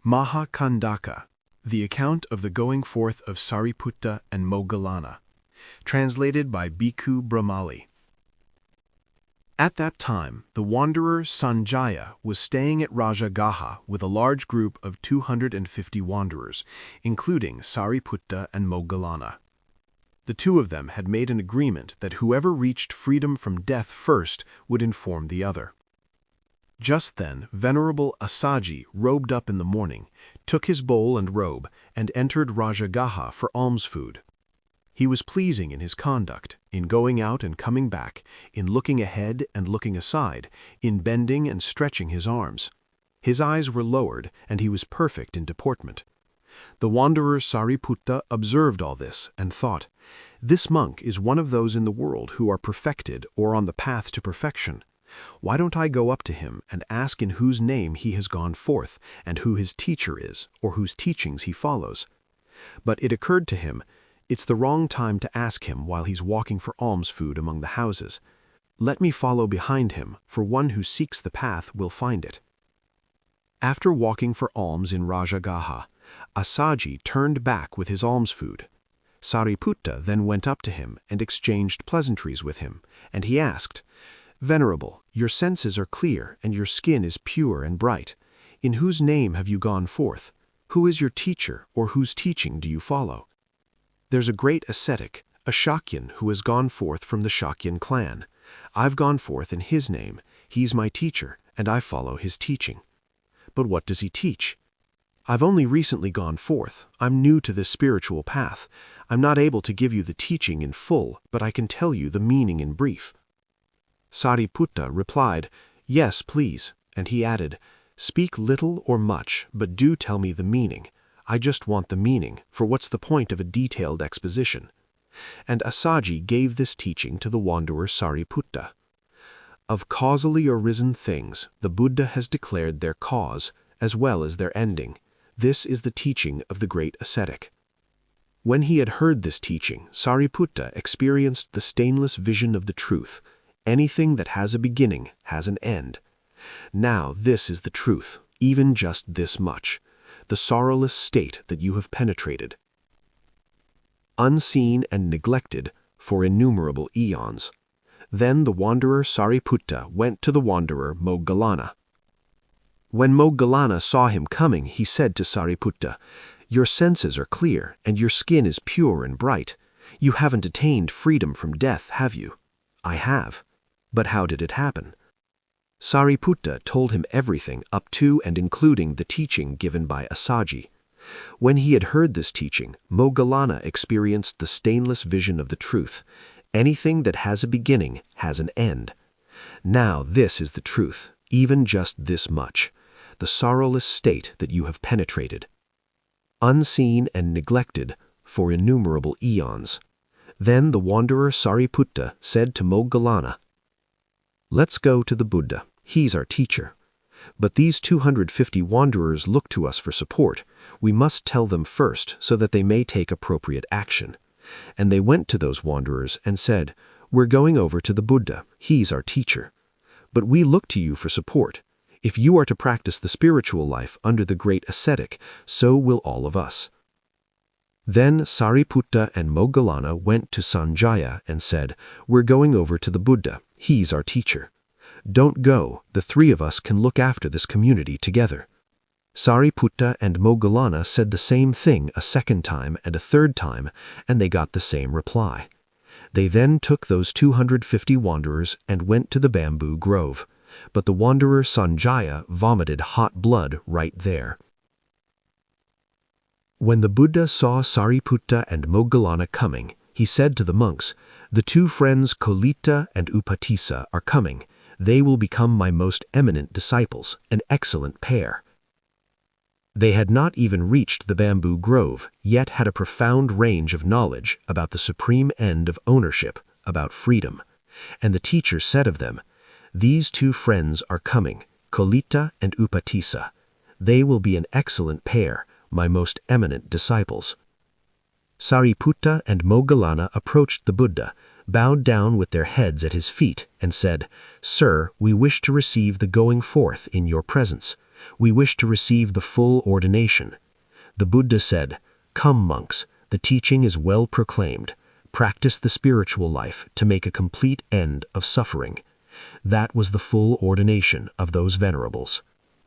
Mahākhandhaka, the account of the going forth of Sāriputta and Moggallāna, translated by Bhikkhu Brahmali. At that time, the wanderer Sañcaya was staying at Rājagaha with a large group of 250 wanderers, including Sāriputta and Moggallāna. The two of them had made an agreement that whoever reached freedom from death first would inform the other. Just then, Venerable Assaji robed up in the morning, took his bowl and robe, and entered Rājagaha for almsfood. He was pleasing in his conduct, in going out and coming back, in looking ahead and looking aside, in bending and stretching his arms. His eyes were lowered, and he was perfect in deportment. The wanderer Sāriputta observed all this and thought, "This monk is one of those in the world who are perfected or on the path to perfection. Why don't I go up to him and ask in whose name he has gone forth, and who his teacher is, or whose teachings he follows?" But it occurred to him, it's the wrong time to ask him while he's walking for almsfood among the houses. Let me follow behind him, for one who seeks the path will find it. After walking for alms in Rājagaha, Assaji turned back with his almsfood. Sāriputta then went up to him and exchanged pleasantries with him, and he asked, "Venerable, your senses are clear and your skin is pure and bright. In whose name have you gone forth? Who is your teacher, or whose teaching do you follow?" "There's a great ascetic, a Shakyan, who has gone forth from the Shakyan clan. I've gone forth in his name. He's my teacher, and I follow his teaching." "But what does he teach?" "I've only recently gone forth. I'm new to this spiritual path. I'm not able to give you the teaching in full, but I can tell you the meaning in brief." Sāriputta replied, "Yes, please," and he added, "Speak little or much, but do tell me the meaning. I just want the meaning, for what's the point of a detailed exposition?" And Assaji gave this teaching to the wanderer Sāriputta. Of causally arisen things, the Buddha has declared their cause, as well as their ending. This is the teaching of the great ascetic. When he had heard this teaching, Sāriputta experienced the stainless vision of the truth. Anything that has a beginning has an end. Now this is the truth, even just this much, the sorrowless state that you have penetrated, unseen and neglected for innumerable eons. Then the wanderer Sāriputta went to the wanderer Moggallāna. When Moggallāna saw him coming, he said to Sāriputta, "Your senses are clear, and your skin is pure and bright. You haven't attained freedom from death, have you?" "I have." "But how did it happen?" Sāriputta told him everything up to and including the teaching given by Assaji. When he had heard this teaching, Moggallāna experienced the stainless vision of the truth. Anything that has a beginning has an end. Now this is the truth, even just this much, the sorrowless state that you have penetrated, unseen and neglected for innumerable eons. Then the wanderer Sāriputta said to Moggallāna, "Let's go to the Buddha. He's our teacher. But these 250 wanderers look to us for support. We must tell them first so that they may take appropriate action." And they went to those wanderers and said, "We're going over to the Buddha. He's our teacher. But we look to you for support. If you are to practice the spiritual life under the great ascetic, so will all of us." Then Sāriputta and Moggallāna went to Sañcaya and said, "We're going over to the Buddha. He's our teacher. Don't go, the three of us can look after this community together." Sāriputta and Moggallāna said the same thing a second time and a third time, and they got the same reply. They then took those 250 wanderers and went to the bamboo grove, but the wanderer Sañcaya vomited hot blood right there. When the Buddha saw Sāriputta and Moggallāna coming, he said to the monks, "The two friends Kolita and Upatissa are coming. They will become my most eminent disciples, an excellent pair." They had not even reached the bamboo grove, yet had a profound range of knowledge about the supreme end of ownership, about freedom. And the teacher said of them, "These two friends are coming, Kolita and Upatissa. They will be an excellent pair, my most eminent disciples." Sāriputta and Moggallāna approached the Buddha, bowed down with their heads at his feet, and said, "Sir, we wish to receive the going forth in your presence. We wish to receive the full ordination." The Buddha said, "Come, monks, the teaching is well proclaimed. Practice the spiritual life to make a complete end of suffering." That was the full ordination of those venerables.